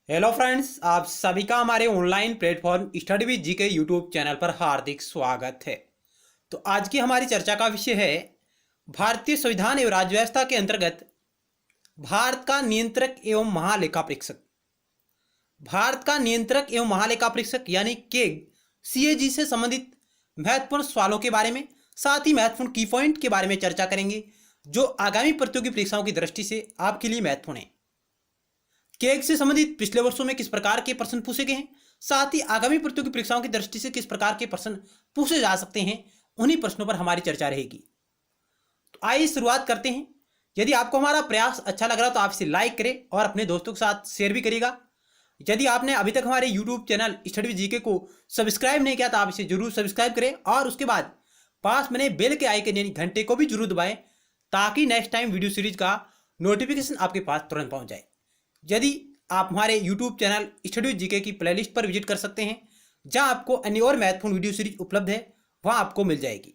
Hello friends, आप सभी का हमारे online platform study with GK YouTube channel पर हार्दिक स्वागत है। तो आज की हमारी चर्चा का विषय है भारतीय संविधान एवं राज्य व्यवस्था के अंतर्गत भारत का नियंत्रक एवं महालेखा परीक्षक। भारत का नियंत्रक एवं महालेखा परीक्षक यानी केग सीएजी से संबंधित महत्वपूर्ण सवालों के बारे में, साथ ही महत्वपूर्ण की पॉइंट के बारे में चर्चा करेंगे जो आगामी प्रतियोगी परीक्षाओं की दृष्टि से आपके लिए महत्वपूर्ण है। केग से संबंधित पिछले वर्षों में किस प्रकार के प्रश्न पूछे गए हैं, साथ ही आगामी प्रतियोगी परीक्षाओं की दृष्टि से किस प्रकार के प्रश्न पूछे जा सकते हैं, उन्हीं प्रश्नों पर हमारी चर्चा रहेगी। तो आइए शुरुआत करते हैं। यदि आपको हमारा प्रयास अच्छा लग रहा तो आप इसे लाइक करें और अपने दोस्तों के साथ शेयर भी करिएगा। यदि आपने अभी तक हमारे YouTube channel study with GK को सब्सक्राइब नहीं किया तो आप इसे जरूर सब्सक्राइब करें और उसके बाद पास में बेल के आइकन यानी घंटे को भी जरूर दबाएं ताकि नेक्स्ट टाइम वीडियो सीरीज का नोटिफिकेशन आपके पास तुरंत पहुंच जाए। यदि आप हमारे YouTube channel study with GK की प्लेलिस्ट पर विजिट कर सकते हैं, जहां आपको अन्य और महत्वपूर्ण वीडियो सीरीज उपलब्ध है, वहां आपको मिल जाएगी।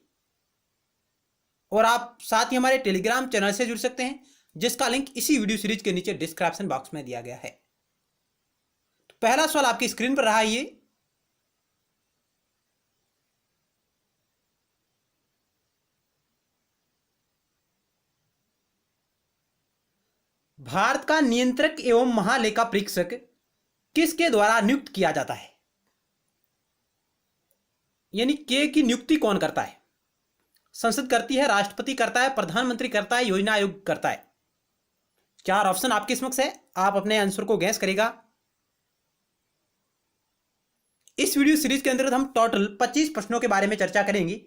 और आप साथ ही हमारे टेलीग्राम चैनल से जुड़ सकते हैं, जिसका लिंक इसी वीडियो सीरीज के नीचे डिस्क्रिप्शन बॉक्स में दिया गया है। तो पहला सवाल आपकी स्क्रीन पर रहा है ये। भारत का नियंत्रक एवं महालेखा परीक्षक किसके द्वारा नियुक्त किया जाता है, यानी के की नियुक्ति कौन करता है? संसद करती है, राष्ट्रपति करता है, प्रधानमंत्री करता है, योजना आयोग करता है। चार ऑप्शन आपके समक्ष है, आप अपने आंसर को गैस करेगा। इस वीडियो सीरीज के अंतर्गत हम टोटल 25 प्रश्नों के बारे में चर्चा करेंगे।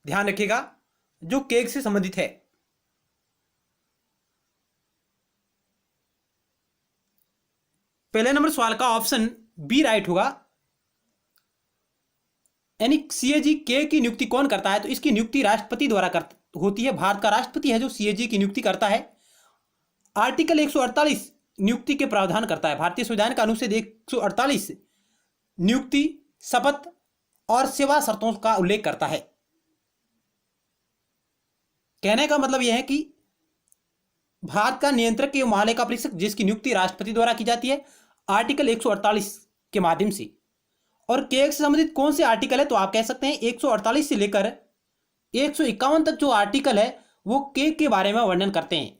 ध्यान रखिएगा, जो केग से संबंधित है। पहले नंबर सवाल का ऑप्शन बी राइट होगा, यानी सीएजी के की नियुक्ति कौन करता है? तो इसकी नियुक्ति राष्ट्रपति द्वारा होती है। भारत का राष्ट्रपति है जो सीएजी की नियुक्ति करता है। आर्टिकल 148 नियुक्ति के प्रावधान करता है। भारतीय संविधान का अनुच्छेद 148 नियुक्ति, शपथ और सेवा शर्तों का उल्लेख करता है। कहने का मतलब यह है कि भारत का नियंत्रक एवं महालेखा परीक्षक जिसकी नियुक्ति राष्ट्रपति द्वारा की जाती है आर्टिकल 148 के माध्यम से। और केग से संबंधित कौन से आर्टिकल है? तो आप कह सकते हैं 148 से लेकर 151 तक जो आर्टिकल है वो केग के बारे में वर्णन करते हैं।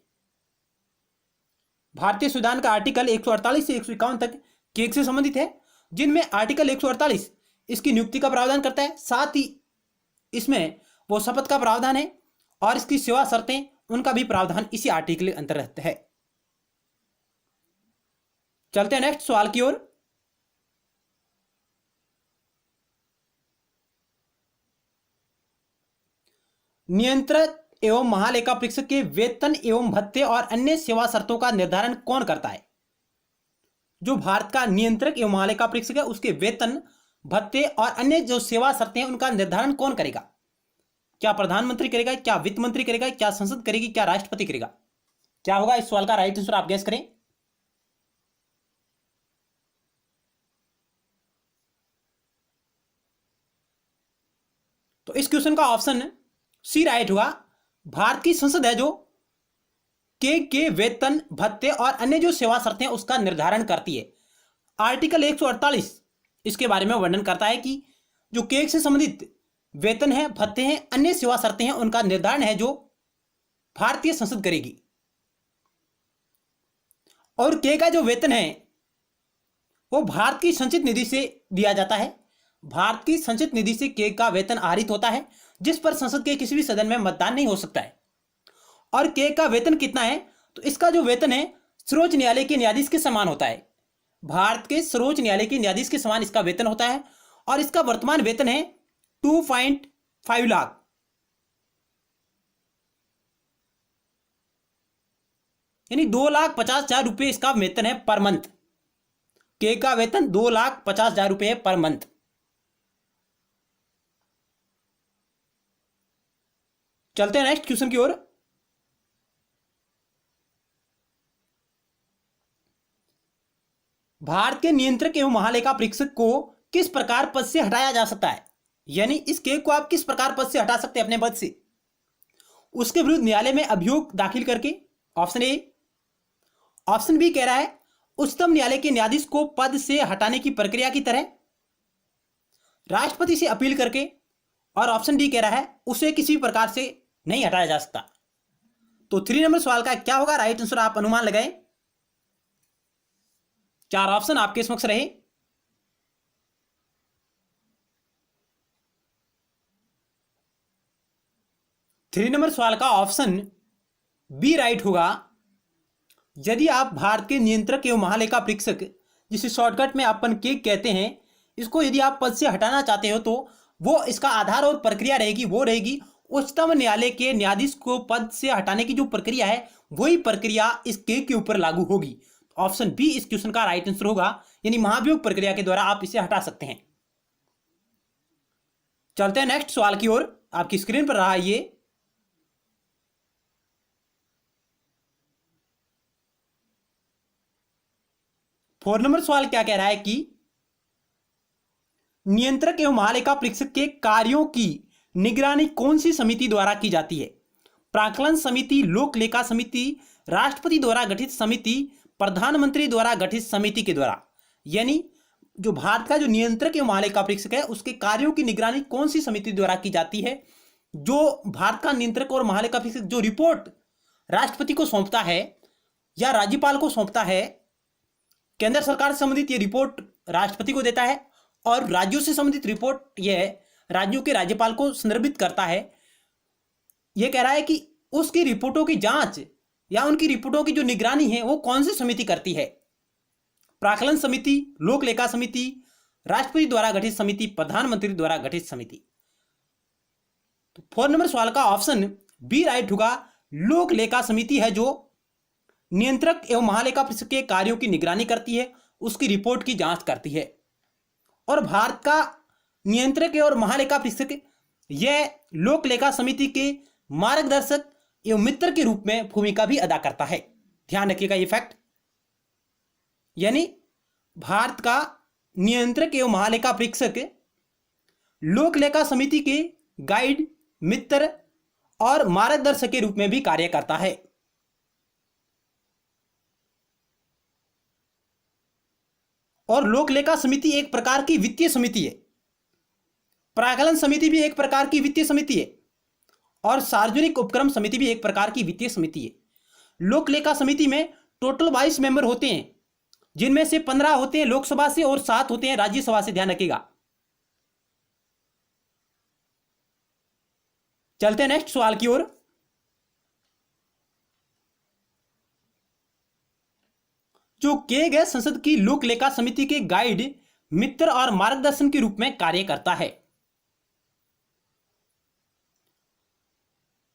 भारतीय संविधान का आर्टिकल 148 से 151 तक केग से संबंधित है, जिनमें आर्टिकल 148 इसकी नियुक्ति का प्रावधान करता है, साथ ही इसमें वो शपथ का प्रावधान है और इसकी सेवा शर्तें उनका भी प्रावधान इसी आर्टिकल के अंतर्गत है। चलते हैं नेक्स्ट सवाल की ओर। नियंत्रक एवं महालेखा परीक्षक के वेतन एवं भत्ते और अन्य सेवा शर्तों का निर्धारण कौन करता है? जो भारत का नियंत्रक एवं महालेखा परीक्षक है उसके वेतन, भत्ते और अन्य जो सेवा शर्तें हैं उनका निर्धारण कौन करेगा? क्या प्रधानमंत्री करेगा, क्या वित्त मंत्री करेगा, क्या संसद करेगी, क्या राष्ट्रपति करेगा? क्या होगा इस सवाल का राइट आंसर? आप गैस करें। तो इस क्वेश्चन का ऑप्शन सी राइट होगा। भारत की संसद है जो के वेतन, भत्ते और अन्य जो सेवा शर्तें हैं उसका निर्धारण करती है। आर्टिकल 148 इसके बारे में वर्णन करता है कि जो केग से संबंधित वेतन है, भत्ते हैं, अन्य सेवा शर्तें हैं उनका निर्धारण है जो भारतीय संसद करेगी। और केग का जो वेतन है वो भारत की संचित निधि से दिया जाता है। भारत की संचित निधि से केग का वेतन आहरित होता है, जिस पर संसद के किसी भी सदन में मतदान नहीं हो सकता है। और केग का वेतन कितना है? तो इसका जो वेतन है सर्वोच्च न्यायालय के न्यायाधीश के समान होता है। भारत के सर्वोच्च न्यायालय के न्यायाधीश के समान इसका वेतन होता है और इसका वर्तमान वेतन है 2.5 लाख। यानी 2,50,000 रुपये इसका वेतन है पर मंथ। केग का वेतन 2,50,000 रुपये है पर मंथ। चलते हैं नेक्स्ट क्वेश्चन की ओर। भारत के नियंत्रक एवं महालेखा परीक्षक को किस प्रकार पद से हटाया जा सकता है? यानी इस केग को आप किस प्रकार पद से हटा सकते हैं अपने पद से? उसके विरुद्ध न्यायालय में अभियोग दाखिल करके, ऑप्शन ए। ऑप्शन बी कह रहा है उच्चतम न्यायालय के न्यायाधीश को पद से हटाने की प्रक्रिया की तरह राष्ट्रपति से अपील करके, और ऑप्शन डी कह रहा है उसे किसी भी प्रकार से नहीं हटाया जा सकता। तो 3 नंबर सवाल का क्या होगा राइट आंसर, आप अनुमान लगाएं। 4 ऑप्शन आपके समक्ष रहे। थ्री नंबर सवाल का ऑप्शन बी राइट होगा। यदि आप भारत के नियंत्रक एवं महालेखा परीक्षक, जिसे शॉर्टकट में अपन केक कहते हैं, इसको यदि आप पद से हटाना चाहते हो तो वो इसका आधार और प्रक्रिया रहेगी वो रहेगी उच्चतम न्यायालय के न्यायाधीश को पद से हटाने की जो प्रक्रिया है वही प्रक्रिया इस केक के ऊपर लागू होगी। ऑप्शन बी इस क्वेश्चन का राइट आंसर होगा, यानी महाभियोग प्रक्रिया के द्वारा आप इसे हटा सकते हैं। चलते हैं नेक्स्ट सवाल की ओर। आपकी स्क्रीन पर रहा ये। फोर नंबर सवाल क्या कह रहा है कि नियंत्रक एवं महालेखा परीक्षक के कार्यों की निगरानी कौन सी समिति द्वारा की जाती है? प्राक्कलन समिति, लोक लेखा समिति, राष्ट्रपति द्वारा गठित समिति, प्रधानमंत्री द्वारा गठित समिति के द्वारा। यानी जो भारत का जो नियंत्रक एवं महालेखा परीक्षक है उसके कार्यों की निगरानी कौन सी समिति द्वारा की जाती है? जो भारत का नियंत्रक और महालेखा परीक्षक जो रिपोर्ट राष्ट्रपति को सौंपता है या राज्यपाल को सौंपता है, केंद्र सरकार से संबंधित ये रिपोर्ट राष्ट्रपति को देता है और राज्यों से संबंधित रिपोर्ट यह राज्यों के राज्यपाल को संदर्भित करता है। यह कह रहा है कि उसकी रिपोर्टों की जांच या उनकी रिपोर्टों की जो निगरानी है वो कौन सी समिति करती है? प्राक्कलन समिति, लोक लेखा समिति, राष्ट्रपति द्वारा गठित समिति, प्रधानमंत्री द्वारा गठित समिति। तो 4 नंबर सवाल का ऑप्शन बी राइट होगा। लोक लेखा समिति है जो नियंत्रक एवं महालेखा परीक्षक के कार्यों की निगरानी करती है, उसकी रिपोर्ट की जांच करती है। और भारत का नियंत्रक और महालेखा परीक्षक यह लोक लेखा समिति के मार्गदर्शक एवं मित्र के रूप में भूमिका भी अदा करता है। ध्यान रखिएगा ये फैक्ट। यानी भारत का नियंत्रक एवं महालेखा परीक्षक लोक लेखा समिति के गाइड, मित्र और मार्गदर्शक के रूप में भी कार्य करता है। और लोक लेखा समिति एक प्रकार की वित्तीय समिति है, प्राक्कलन समिति भी एक प्रकार की वित्तीय समिति है और सार्वजनिक उपक्रम समिति भी एक प्रकार की वित्तीय समिति है। लोक लेखा समिति में टोटल 22 मेंबर होते हैं, जिनमें से 15 होते हैं लोकसभा से और 7 होते हैं राज्यसभा से। ध्यान रखिएगा। चलते हैं नेक्स्ट सवाल की ओर। जो किए गए संसद की लोक लेखा समिति के गाइड, मित्र और मार्गदर्शन के रूप में कार्य करता है।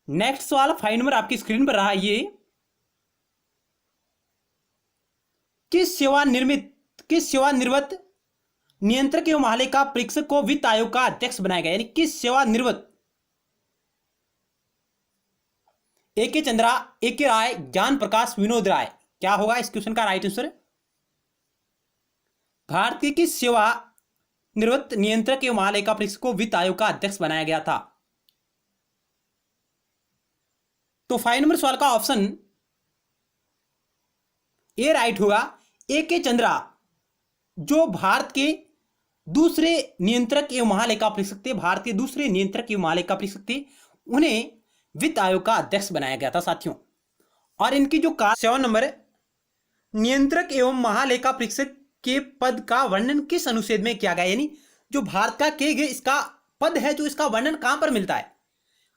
नेक्स्ट सवाल 5 नंबर आपकी स्क्रीन पर रहा ये। किस सेवानिवृत्त नियंत्रक एवं महालेखा परीक्षक को वित्त आयोग का अध्यक्ष बनाया गया? यानी किस सेवानिवृत्त? ए.के. चंद्रा, ए.के. राय, ज्ञान प्रकाश, विनोद राय। क्या होगा इस क्वेश्चन का राइट आंसर? भारत के किस सेवानिवृत्त नियंत्रक एवं महालेखा परीक्षक को वित्त आयोग का अध्यक्ष बनाया गया था? तो 5 नंबर सवाल का ऑप्शन ए राइट होगा। ए.के. चंद्रा जो भारत के दूसरे नियंत्रक एवं महालेखा परीक्षक थे, भारत के दूसरे नियंत्रक एवं महालेखा परीक्षक थे, उन्हें वित्त आयोग का अध्यक्ष बनाया गया था साथियों। और इनकी जो 7 नंबर नियंत्रक एवं महालेखा परीक्षक के पद का वर्णन किस अनुच्छेद में किया गया? यानी जो भारत का किए गए इसका पद है, जो इसका वर्णन कहां पर मिलता है?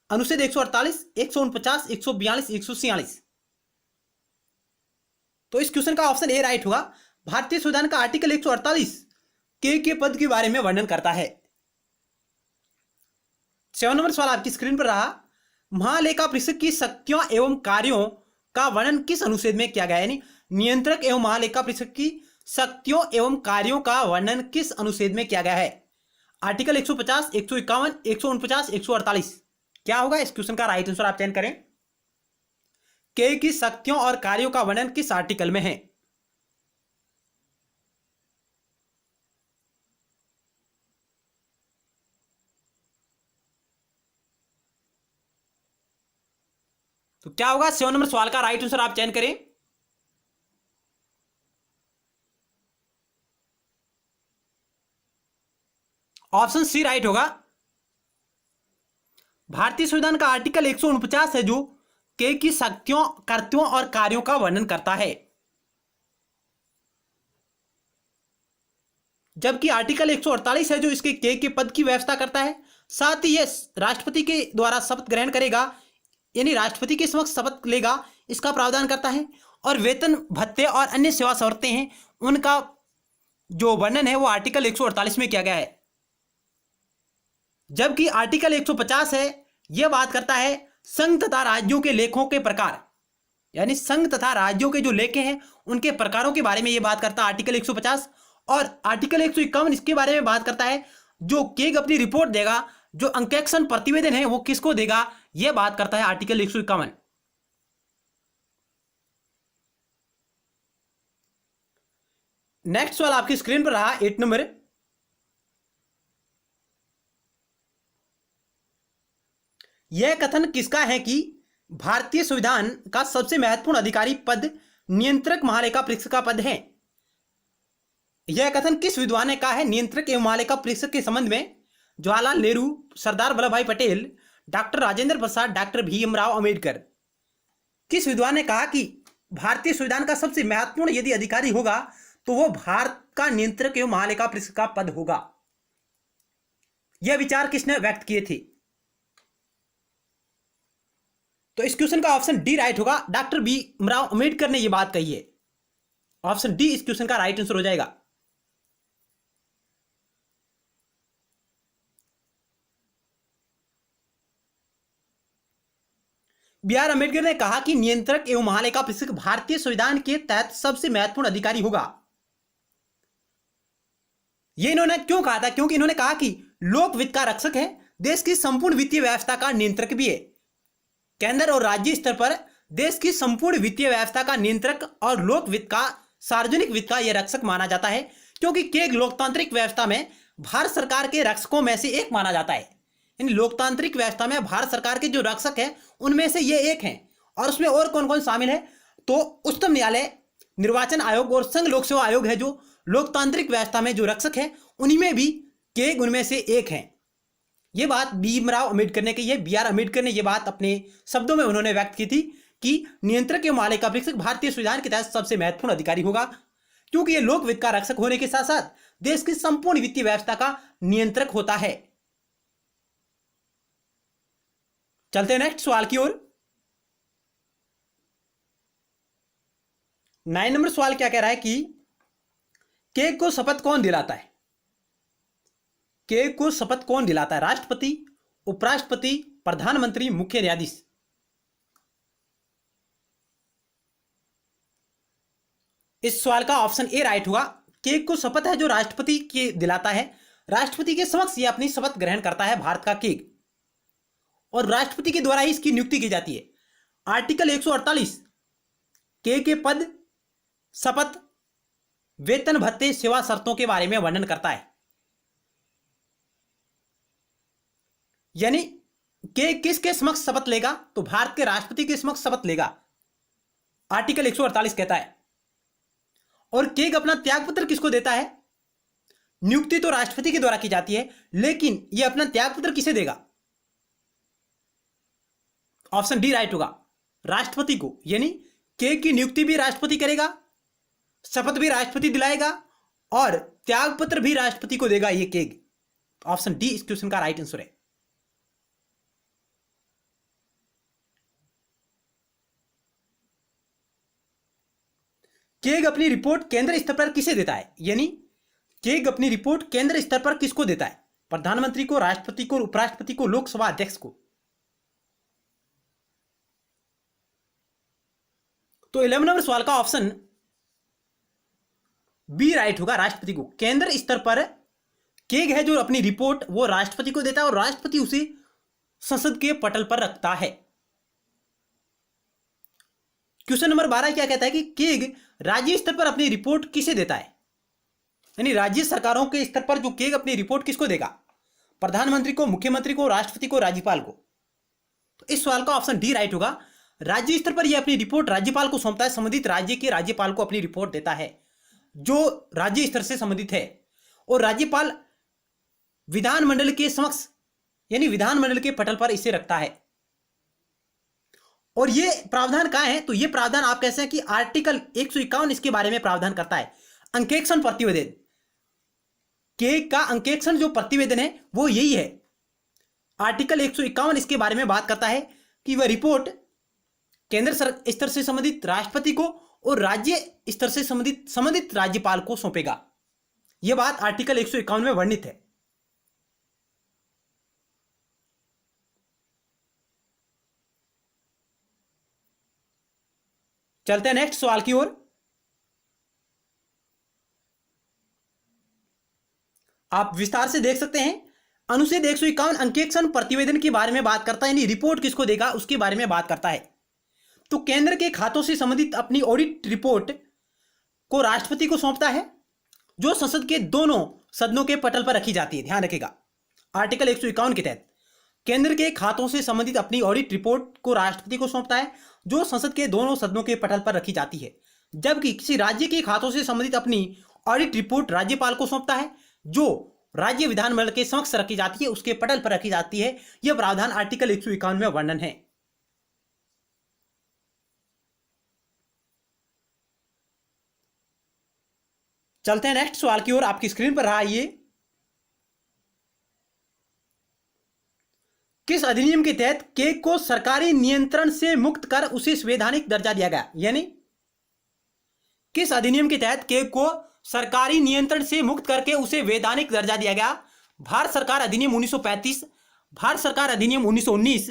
अनुच्छेद 148, 149, 142, 146। तो इस क्वेश्चन का ऑप्शन ए राइट होगा। भारतीय संविधान का आर्टिकल 148 के पद के बारे में वर्णन करता है। 7 नंबर सवाल आपकी स्क्रीन पर रहा। महालेखा परीक्षक की शक्तियों एवं कार्यों का वर्णन किस अनुच्छेद में किया गया? यानी नियंत्रक एवं महालेखा परीक्षक की शक्तियों एवं कार्यों का वर्णन किस अनुच्छेद में किया गया है? आर्टिकल 150, 151, 149, 148। क्या होगा इस क्वेश्चन का राइट आंसर? आप चयन करें। के की शक्तियों और कार्यों का वर्णन किस आर्टिकल में है? तो क्या होगा 7 नंबर सवाल का राइट आंसर? आप चयन करें। ऑप्शन सी राइट होगा। भारतीय संविधान का आर्टिकल 149 है जो के की शक्तियों, कर्तव्यों और कार्यों का वर्णन करता है, जबकि आर्टिकल 148 है जो इसके के पद की व्यवस्था करता है। साथ ही यह राष्ट्रपति के द्वारा शपथ ग्रहण करेगा, यानी राष्ट्रपति के समक्ष शपथ लेगा, इसका प्रावधान करता है। और वेतन भत्ते और अन्य सेवा शर्तें हैं उनका जो वर्णन है वो आर्टिकल 148 में किया गया है। जबकि आर्टिकल 150 है यह बात करता है संघ तथा राज्यों के लेखों के प्रकार, यानी संघ तथा राज्यों के जो लेखे हैं उनके प्रकारों के बारे में यह बात करता है आर्टिकल 150। और आर्टिकल 151 इसके बारे में बात करता है जो केग अपनी रिपोर्ट देगा, जो अंकेक्षण प्रतिवेदन है वो किसको देगा, यह बात करता है आर्टिकल 151। नेक्स्ट सवाल आपकी स्क्रीन पर रहा 8 नंबर। यह कथन किसका है कि भारतीय संविधान का सबसे महत्वपूर्ण अधिकारी पद नियंत्रक महालेखा परीक्षक का पद है। यह कथन किस विद्वान ने कहा है नियंत्रक एवं महालेखा परीक्षक के संबंध में? जवाहरलाल नेहरू, सरदार वल्लभ भाई पटेल, डॉक्टर राजेंद्र प्रसाद, डॉक्टर भीमराव अंबेडकर। किस विद्वान ने कहा कि भारतीय संविधान का सबसे महत्वपूर्ण यदि अधिकारी होगा तो वो भारत का नियंत्रक एवं महालेखा परीक्षक का पद होगा? यह विचार किसने व्यक्त किए थे? तो इस क्वेश्चन का ऑप्शन डी राइट होगा, डॉक्टर भीमराव अंबेडकर ने यह बात कही है। ऑप्शन डी इस क्वेश्चन का राइट आंसर हो जाएगा। बी आर अंबेडकर ने कहा कि नियंत्रक एवं महालेखा परीक्षक भारतीय संविधान के तहत सबसे महत्वपूर्ण अधिकारी होगा। यह इन्होंने क्यों कहा था? क्योंकि इन्होंने कहा कि लोक वित्त का रक्षक है, देश की संपूर्ण वित्तीय व्यवस्था का नियंत्रक भी है। केंद्र और राज्य स्तर पर देश की संपूर्ण वित्तीय व्यवस्था का नियंत्रक और लोक वित्त का, सार्वजनिक वित्त का यह रक्षक माना जाता है, क्योंकि केग लोकतांत्रिक व्यवस्था में भारत सरकार के रक्षकों में से एक माना जाता है। इन लोकतांत्रिक व्यवस्था में भारत सरकार के जो रक्षक हैं उनमें से ये एक हैं। और उसमें और कौन कौन शामिल है? तो उच्चतम न्यायालय, निर्वाचन आयोग और संघ लोक सेवा आयोग है जो लोकतांत्रिक व्यवस्था में जो रक्षक है, उन्हीं में भी केग उनमें से एक है। ये बात भीमराव अंबेडकर ने कही है। बी आर अंबेडकर ने यह बात अपने शब्दों में उन्होंने व्यक्त की थी कि नियंत्रक एवं महालेखा परीक्षक भारतीय संविधान के तहत सबसे महत्वपूर्ण अधिकारी होगा, क्योंकि यह लोक वित्त का रक्षक होने के साथ साथ देश की संपूर्ण वित्तीय व्यवस्था का नियंत्रक होता है। चलते हैं नेक्स्ट सवाल की ओर। 9 नंबर सवाल क्या कह रहा है कि केग को शपथ कौन दिलाता है? केग को शपथ कौन दिलाता है? राष्ट्रपति, उपराष्ट्रपति, प्रधानमंत्री, मुख्य न्यायाधीश। इस सवाल का ऑप्शन ए राइट होगा। केग को शपथ है जो राष्ट्रपति के दिलाता है। राष्ट्रपति के समक्ष यह अपनी शपथ ग्रहण करता है भारत का केग, और राष्ट्रपति के द्वारा ही इसकी नियुक्ति की जाती है। आर्टिकल 148 के पद, शपथ, वेतन भत्ते, सेवा शर्तों के बारे में वर्णन करता है। यानी के किसके समक्ष शपथ लेगा? तो भारत के राष्ट्रपति के समक्ष शपथ लेगा, आर्टिकल 148 कहता है। और केग अपना त्यागपत्र किसको देता है? नियुक्ति तो राष्ट्रपति के द्वारा की जाती है, लेकिन यह अपना त्यागपत्र किसे देगा? ऑप्शन डी राइट होगा, राष्ट्रपति को। यानी केग की नियुक्ति भी राष्ट्रपति करेगा, शपथ भी राष्ट्रपति दिलाएगा और त्यागपत्र भी राष्ट्रपति को देगा ये केग। ऑप्शन डी इस क्वेश्चन का राइट आंसर है। केग अपनी रिपोर्ट केंद्र स्तर पर किसे देता है? यानी केग अपनी रिपोर्ट केंद्र स्तर पर किसको देता है? प्रधानमंत्री को, राष्ट्रपति को, उपराष्ट्रपति को, लोकसभा अध्यक्ष को। तो 11 नंबर सवाल का ऑप्शन बी राइट होगा, राष्ट्रपति को। केंद्र स्तर पर केग है जो अपनी रिपोर्ट वो राष्ट्रपति को देता है और राष्ट्रपति उसे संसद के पटल पर रखता है। क्वेश्चन नंबर 12 क्या कहता है कि केग राज्य स्तर पर अपनी रिपोर्ट किसे देता है? यानी राज्य सरकारों के स्तर पर जो केग अपनी रिपोर्ट किसको देगा? प्रधानमंत्री को, मुख्यमंत्री को, राष्ट्रपति को, राज्यपाल को। तो इस सवाल का ऑप्शन डी राइट होगा। राज्य स्तर पर यह अपनी रिपोर्ट राज्यपाल को सौंपता है, संबंधित राज्य के राज्यपाल को अपनी रिपोर्ट देता है जो राज्य स्तर से संबंधित है। और राज्यपाल विधानमंडल के समक्ष यानी विधानमंडल के पटल पर इसे रखता है। और ये प्रावधान कहाँ है? तो ये प्रावधान आप कैसे हैं कि आर्टिकल 151 इसके बारे में प्रावधान करता है। अंकेक्षण प्रतिवेदन के का अंकेक्षण जो प्रतिवेदन है वो यही है। आर्टिकल 151 इसके बारे में बात करता है कि वह रिपोर्ट केंद्र स्तर से संबंधित राष्ट्रपति को और राज्य स्तर से संबंधित राज्यपाल को सौंपेगा। यह बात आर्टिकल 151 में वर्णित है। चलते हैं नेक्स्ट सवाल की ओर। आप विस्तार से देख सकते हैं। अनुच्छेद 151 अंकेक्षण प्रतिवेदन के बारे में बात करता है, यानी रिपोर्ट किसको देगा उसके बारे में बात करता है। तो केंद्र के खातों से संबंधित अपनी ऑडिट रिपोर्ट को राष्ट्रपति को सौंपता है, जो संसद के दोनों सदनों के पटल पर रखी जाती है। ध्यान रखिएगा, आर्टिकल 151 के तहत केंद्र के खातों से संबंधित अपनी ऑडिट रिपोर्ट को राष्ट्रपति को सौंपता है, जो संसद के दोनों सदनों के पटल पर रखी जाती है। जबकि किसी राज्य के खातों से संबंधित अपनी ऑडिट रिपोर्ट राज्यपाल को सौंपता है, जो राज्य विधानमंडल के समक्ष रखी जाती है, उसके पटल पर रखी जाती है। यह प्रावधान आर्टिकल 151 में वर्णन है। चलते हैं नेक्स्ट सवाल की ओर। आपकी स्क्रीन पर रहा ये, किस अधिनियम के तहत केक को सरकारी नियंत्रण से मुक्त कर उसे संवैधानिक दर्जा दिया गया? यानी किस अधिनियम के तहत केक को सरकारी नियंत्रण से मुक्त करके उसे वैधानिक दर्जा दिया गया? भारत सरकार अधिनियम 1935, भारत सरकार अधिनियम 1919,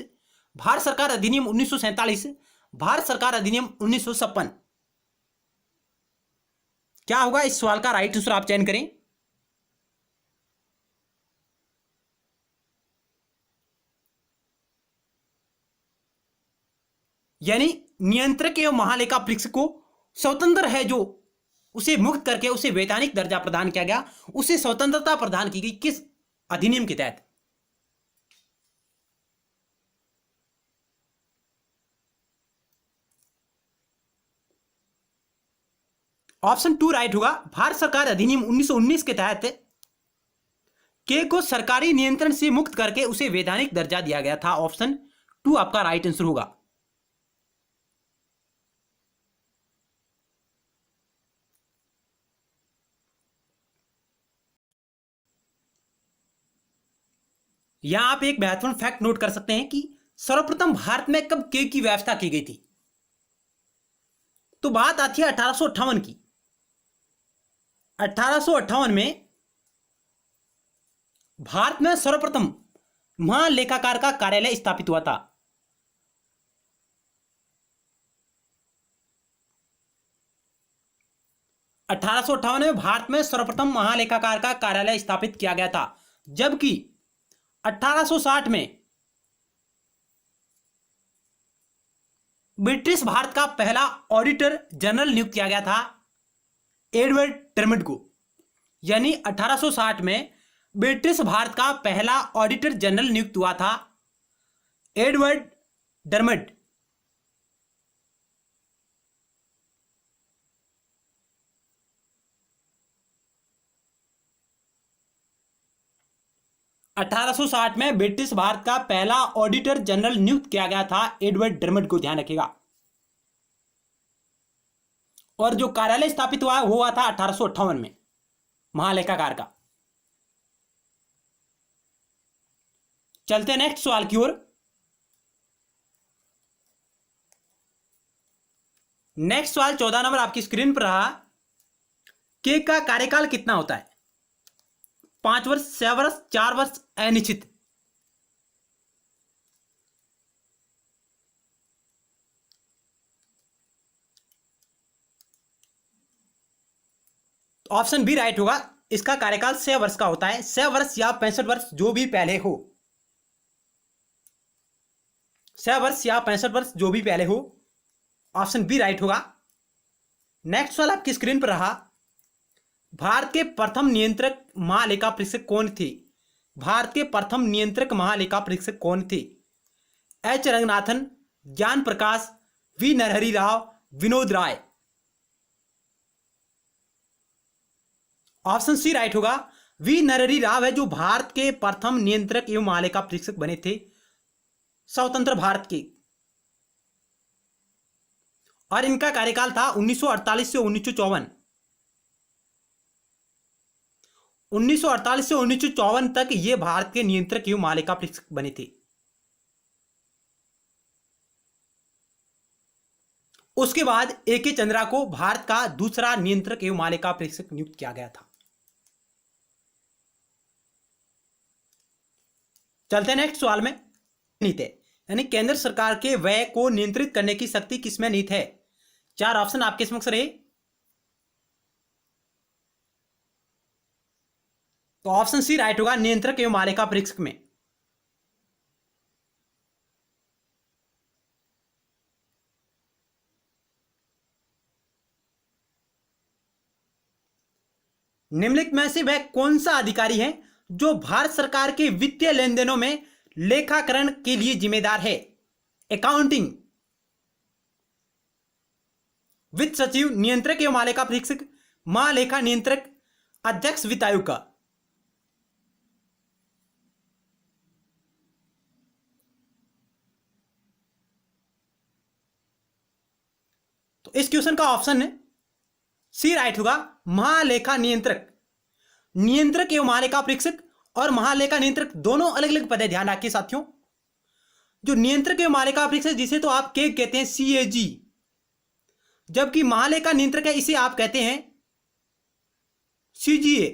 भारत सरकार अधिनियम 1947, भारत सरकार अधिनियम 1956। क्या होगा इस सवाल का राइट आंसर? आप चयन करें। यानी नियंत्रक एवं महालेखा परीक्षक को स्वतंत्र है, जो उसे मुक्त करके उसे वैधानिक दर्जा प्रदान किया गया, उसे स्वतंत्रता प्रदान की गई किस अधिनियम के तहत? ऑप्शन 2 राइट होगा। भारत सरकार अधिनियम 1919 के तहत के को सरकारी नियंत्रण से मुक्त करके उसे वैधानिक दर्जा दिया गया था। ऑप्शन 2 आपका राइट आंसर होगा। यहां आप एक महत्वपूर्ण फैक्ट नोट कर सकते हैं कि सर्वप्रथम भारत में कब के की व्यवस्था की गई थी। तो बात आती है 1858 की। 1858 में भारत में सर्वप्रथम महालेखाकार का कार्यालय स्थापित हुआ था। 1858 में भारत में सर्वप्रथम महालेखाकार का कार्यालय स्थापित किया गया था। जबकि 1860 में ब्रिटिश भारत का पहला ऑडिटर जनरल नियुक्त किया गया था एडवर्ड डर्मट को। यानी 1860 में ब्रिटिश भारत का पहला ऑडिटर जनरल नियुक्त हुआ था एडवर्ड डर्मट। (1860) में ब्रिटिश भारत का पहला ऑडिटर जनरल नियुक्त किया गया था एडवर्ड डर्मट को। ध्यान रखिएगा। और जो कार्यालय स्थापित हुआ था 1858 में महालेखाकार का। चलते हैं नेक्स्ट सवाल की ओर। नेक्स्ट सवाल 14 नंबर आपकी स्क्रीन पर रहा। के का कार्यकाल कितना होता है? 5 वर्ष, 6 वर्ष, 4 वर्ष, अनिश्चित। ऑप्शन बी राइट होगा। इसका कार्यकाल 6 वर्ष का होता है। 6 वर्ष या 65 वर्ष जो भी पहले हो। 6 वर्ष या 65 वर्ष जो भी पहले हो। ऑप्शन बी राइट होगा। नेक्स्ट सवाल आपकी स्क्रीन पर रहा। भारत के प्रथम नियंत्रक महालेखा परीक्षक कौन थे? भारत के प्रथम नियंत्रक महालेखा परीक्षक कौन थे? H Ranganathan, Gyan Prakash, V Narahari Rao, Vinod Rai. Option C right होगा। वी नरहरि राव है जो भारत के प्रथम नियंत्रक एवं महालेखा परीक्षक बने थे स्वतंत्र भारत के, और इनका कार्यकाल था 1948 से 1954। 1948 से 1954 तक ये भारत के नियंत्रक एवं महालेखा परीक्षक बने थे। उसके बाद ए.के. चंद्रा को भारत का दूसरा नियंत्रक एवं महालेखा परीक्षक नियुक्त किया गया था। चलते हैं नेक्स्ट सवाल में। नीति यानी केंद्र सरकार के व्यय को नियंत्रित करने की शक्ति किसमें निहित है? 4 ऑप्शन आपके समक्ष रहे। तो ऑप्शन सी राइट होगा, नियंत्रक एवं महालेखा परीक्षक में। निम्नलिखित में से वह कौन सा अधिकारी है जो भारत सरकार के वित्तीय लेन देनों में लेखाकरण के लिए जिम्मेदार है? अकाउंटिंग, वित्त सचिव, नियंत्रक एवं महालेखा परीक्षक, महालेखा नियंत्रक, अध्यक्ष वित्त आयोग का। तो इस क्वेश्चन का ऑप्शन है सी राइट होगा, महालेखा नियंत्रक। नियंत्रक एवं महालेखा परीक्षक और महालेखा नियंत्रक दोनों अलग अलग पद है, ध्यान रखिए साथियों। जो नियंत्रक एवं महालेखा परीक्षक जिसे तो आप के कहते हैं CAG, जबकि महालेखा नियंत्रक है इसे आप कहते हैं CGA।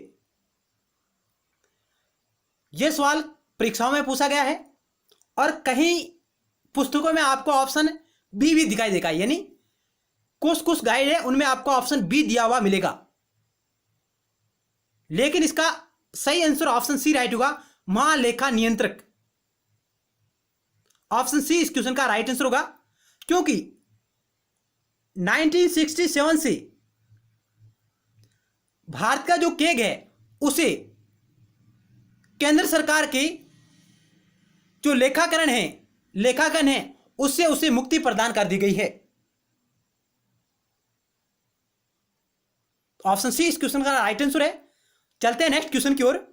यह सवाल परीक्षाओं में पूछा गया है और कहीं पुस्तकों में आपको ऑप्शन बी भी दिखाई देगा, यानी कुछ गाइड है उनमें आपको ऑप्शन बी दिया हुआ मिलेगा, लेकिन इसका सही आंसर ऑप्शन सी राइट होगा, महालेखा नियंत्रक। ऑप्शन सी इस क्वेश्चन का राइट आंसर होगा, क्योंकि 1967 से भारत का जो केग है उसे केंद्र सरकार के जो लेखांकन है उससे उसे मुक्ति प्रदान कर दी गई है। ऑप्शन सी इस क्वेश्चन का राइट आंसर है। चलते हैं नेक्स्ट क्वेश्चन की ओर।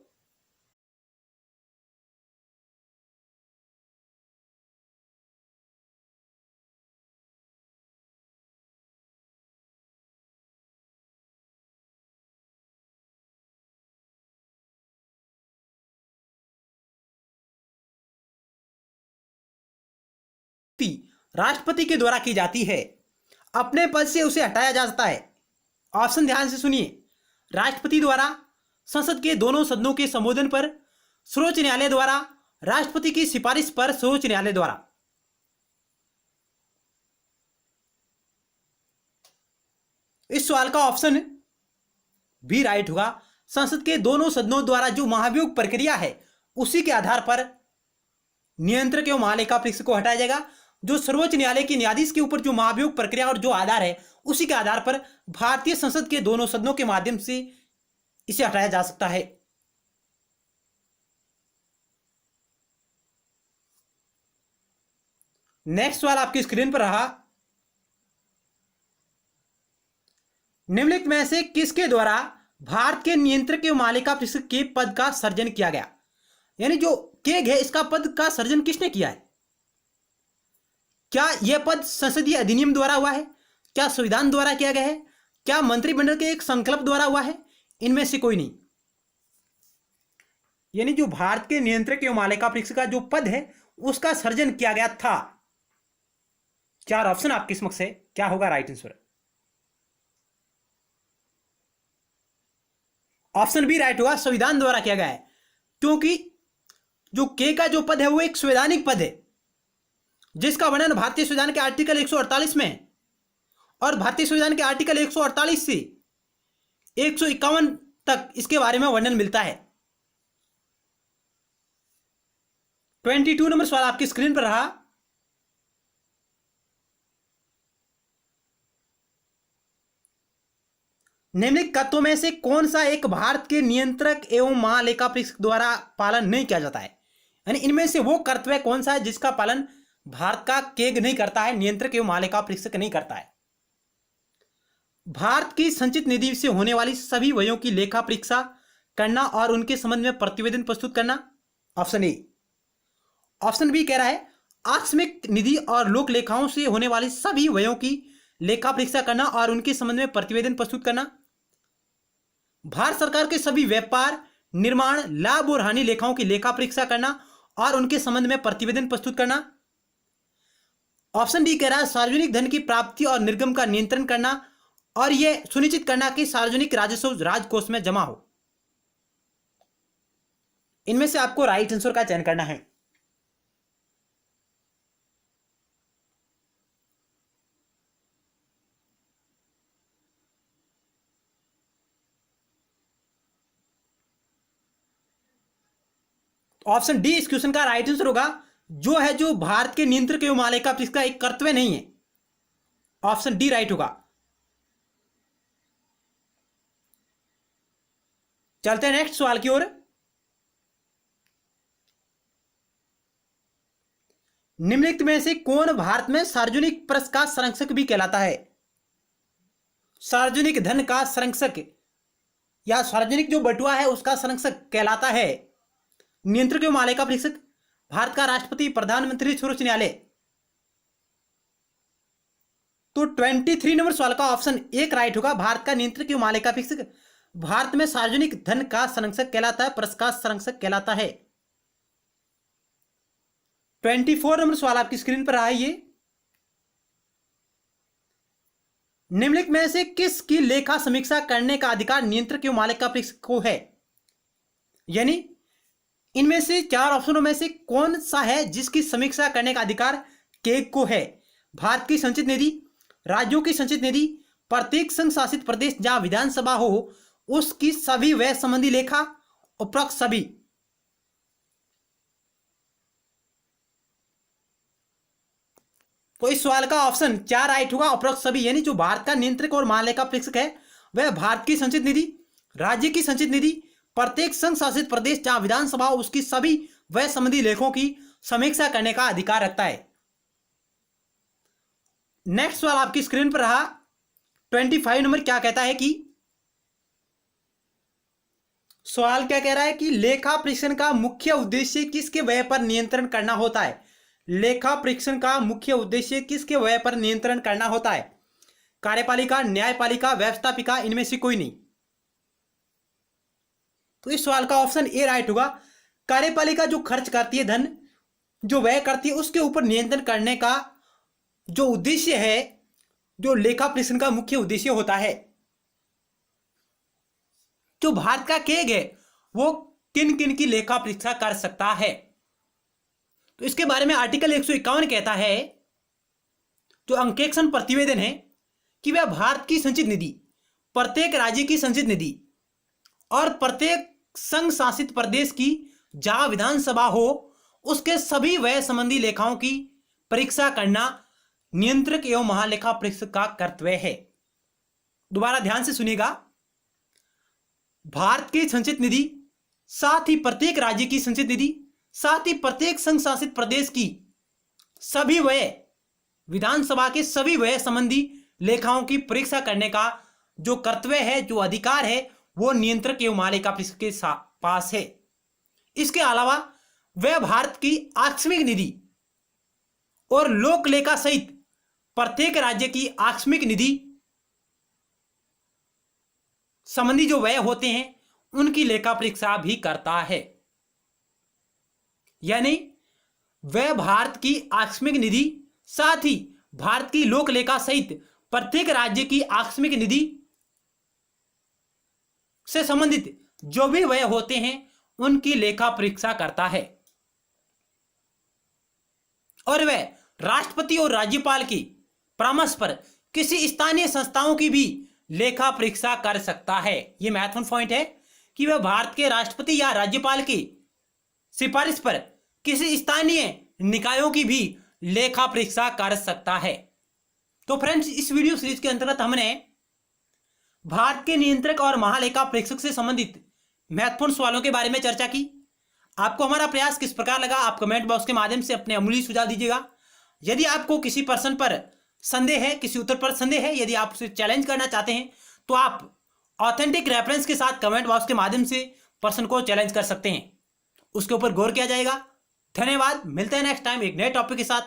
राष्ट्रपति के द्वारा की जाती है, अपने पद से उसे हटाया जा सकता है। ऑप्शन ध्यान से सुनिए। राष्ट्रपति द्वारा, संसद के दोनों सदनों के संबोधन पर, सर्वोच्च न्यायालय द्वारा, राष्ट्रपति की सिफारिश पर सर्वोच्च न्यायालय द्वारा। इस सवाल का ऑप्शन बी राइट होगा, संसद के दोनों सदनों द्वारा जो महाभियोग प्रक्रिया है उसी के आधार पर नियंत्रक एवं महालेखा परीक्षक को हटाया जाएगा। जो सर्वोच्च न्यायालय के न्यायाधीश के ऊपर जो महाभियोग प्रक्रिया और जो आधार है उसी के आधार पर भारतीय संसद के दोनों सदनों के माध्यम से इसे हटाया जा सकता है। नेक्स्ट सवाल आपकी स्क्रीन पर रहा, निम्नलिखित में से किसके द्वारा भारत के नियंत्रक एवं महालेखा परीक्षक के पद का सृजन किया गया? यानी जो केग है इसका पद का सृजन किसने किया है? क्या यह पद संसदीय अधिनियम द्वारा हुआ है? क्या संविधान द्वारा किया गया है? क्या मंत्रिमंडल के एक संकल्प द्वारा हुआ है? इनमें से कोई नहीं। यानी जो भारत के नियंत्रक एवं महालेखा परीक्षक का जो पद है उसका सृजन किया गया था। 4 ऑप्शन आपके समक्ष है, क्या होगा right answer? Option B right होगा, संविधान द्वारा किया गया है, क्योंकि जो के का जो पद है वो एक संवैधानिक पद है जिसका वर्णन भारतीय संविधान के आर्टिकल 148 में है, और भारतीय संविधान के आर्टिकल 148 से 151 तक इसके बारे में वर्णन मिलता है। 22 नंबर सवाल आपकी स्क्रीन पर रहा, निम्नलिखित तत्वों में से कौन सा एक भारत के नियंत्रक एवं महालेखा परीक्षक द्वारा पालन नहीं किया जाता है? यानी इनमें से वो कर्तव्य कौन सा है जिसका पालन भारत का केग नहीं करता है, नियंत्रक एवं महालेखा परीक्षक नहीं करता है? भारत की संचित निधि से होने वाली सभी व्ययों की लेखा परीक्षा करना और उनके संबंध में प्रतिवेदन प्रस्तुत करना, ऑप्शन ए। ऑप्शन बी कह रहा है आकस्मिक निधि और लोक लेखाओं से होने वाले सभी व्ययों की लेखा परीक्षा करना और उनके संबंध में प्रतिवेदन प्रस्तुत करना। भारत सरकार के सभी व्यापार, निर्माण, लाभ और हानि लेखाओं की लेखा परीक्षा करना और उनके संबंध में प्रतिवेदन प्रस्तुत करना। ऑप्शन डी कह रहा है सार्वजनिक धन की प्राप्ति और निर्गम का नियंत्रण करना और यह सुनिश्चित करना कि सार्वजनिक राजस्व राजकोष में जमा हो। इनमें से आपको राइट आंसर का चयन करना है। ऑप्शन डी इस क्वेश्चन का राइट आंसर होगा, जो भारत के नियंत्रक एवं मालिका इसका एक कर्तव्य नहीं है। ऑप्शन डी राइट होगा। चलते हैं नेक्स्ट सवाल की ओर। निम्नलिखित में से कौन भारत में सार्वजनिक प्रस का संरक्षक भी कहलाता है? सार्वजनिक धन का संरक्षक या सार्वजनिक जो बटुआ है उसका संरक्षक कहलाता है नियंत्रक एवं मालिका परीक्षक, भारत का राष्ट्रपति, प्रधानमंत्री, सर्वोच्च न्यायालय। तो 23 नंबर सवाल का ऑप्शन एक राइट होगा। भारत का नियंत्रक एवं मालिका परीक्षक भारत में सार्वजनिक धन का संरक्षक कहलाता है, प्रस का संरक्षक कहलाता है। 24 नंबर सवाल आपकी स्क्रीन पर है। ये निम्नलिखित में से किसकी लेखा समीक्षा करने का अधिकार नियंत्रक एवं मालिका परीक्षक को है? यानी इनमें से चार ऑप्शनों में से कौन सा है जिसकी समीक्षा करने का अधिकार केग को है? भारत की संचित निधि, राज्यों की संचित निधि, प्रत्येक संघ शासित प्रदेश जहां विधानसभा हो उसकी सभी व्यय संबंधी लेखा, उपरोक्त सभी। तो इस सवाल का ऑप्शन 4 राइट होगा, उपरोक्त सभी। यानी जो भारत का नियंत्रक और महालेखा परीक्षक है वह भारत की संचित निधि, राज्य की संचित निधि, प्रत्येक संघ शासित प्रदेश जहां विधानसभा उसकी सभी व्यय संबंधी लेखों की समीक्षा करने का अधिकार रखता है। नेक्स्ट सवाल आपकी स्क्रीन पर रहा। 25 नंबर क्या कहता है कि सवाल क्या कह रहा है कि लेखा परीक्षण का मुख्य उद्देश्य किसके व्यय पर नियंत्रण करना होता है? लेखा परीक्षण का मुख्य उद्देश्य किसके व्यय पर नियंत्रण करना होता है? कार्यपालिका, न्यायपालिका, व्यवस्थापिका, इनमें से कोई नहीं। तो इस सवाल का ऑप्शन ए राइट होगा। कार्यपालिका जो खर्च करती है, धन जो व्यय करती है, उसके ऊपर नियंत्रण करने का जो उद्देश्य है, जो लेखा परीक्षण का मुख्य उद्देश्य होता है। जो भारत का केग है वो किन किन की लेखा परीक्षा कर सकता है? तो इसके बारे में आर्टिकल 151 कहता है, जो अंकेक्षण प्रतिवेदन है कि वह भारत की संचित निधि, प्रत्येक राज्य की संचित निधि और प्रत्येक संघ शासित प्रदेश की जहां विधानसभा हो उसके सभी व्यय संबंधी लेखाओं की परीक्षा करना नियंत्रक एवं महालेखा परीक्षक का कर्तव्य है। दोबारा ध्यान से सुनिएगा। भारत की संचित निधि, साथ ही प्रत्येक राज्य की संचित निधि, साथ ही प्रत्येक संघ शासित प्रदेश की सभी व्यय, विधानसभा के सभी व्यय संबंधी लेखाओं की परीक्षा करने का जो कर्तव्य है, जो अधिकार है, वो नियंत्रक एवं महालेखा परीक्षक के पास है। इसके अलावा वह भारत की आकस्मिक निधि और लोक लेखा सहित प्रत्येक राज्य की आकस्मिक निधि संबंधी जो व्यय होते हैं उनकी लेखा परीक्षा भी करता है। यानी वह भारत की आकस्मिक निधि, साथ ही भारत की लोक लेखा सहित प्रत्येक राज्य की आकस्मिक निधि से संबंधित जो भी व्यय होते हैं उनकी लेखा परीक्षा करता है। और वह राष्ट्रपति और राज्यपाल की परामर्श पर किसी स्थानीय संस्थाओं की भी लेखा परीक्षा कर सकता है। यह महत्वपूर्ण पॉइंट है कि वह भारत के राष्ट्रपति या राज्यपाल की सिफारिश पर किसी स्थानीय निकायों की भी लेखा परीक्षा कर सकता है। तो फ्रेंड्स, इस वीडियो सीरीज के अंतर्गत हमने भारत के नियंत्रक और महालेखा परीक्षक से संबंधित महत्वपूर्ण सवालों के बारे में चर्चा की। आपको हमारा प्रयास किस प्रकार लगा, आप कमेंट बॉक्स के माध्यम से अपने अमूल्य सुझाव दीजिएगा। यदि आपको किसी प्रश्न पर संदेह है, किसी उत्तर पर संदेह है, यदि आप उसे चैलेंज करना चाहते हैं तो आप ऑथेंटिक रेफरेंस के साथ कमेंट बॉक्स के माध्यम से प्रश्न को चैलेंज कर सकते हैं, उसके ऊपर गौर किया जाएगा। धन्यवाद, मिलते हैं नेक्स्ट टाइम एक नए टॉपिक के साथ।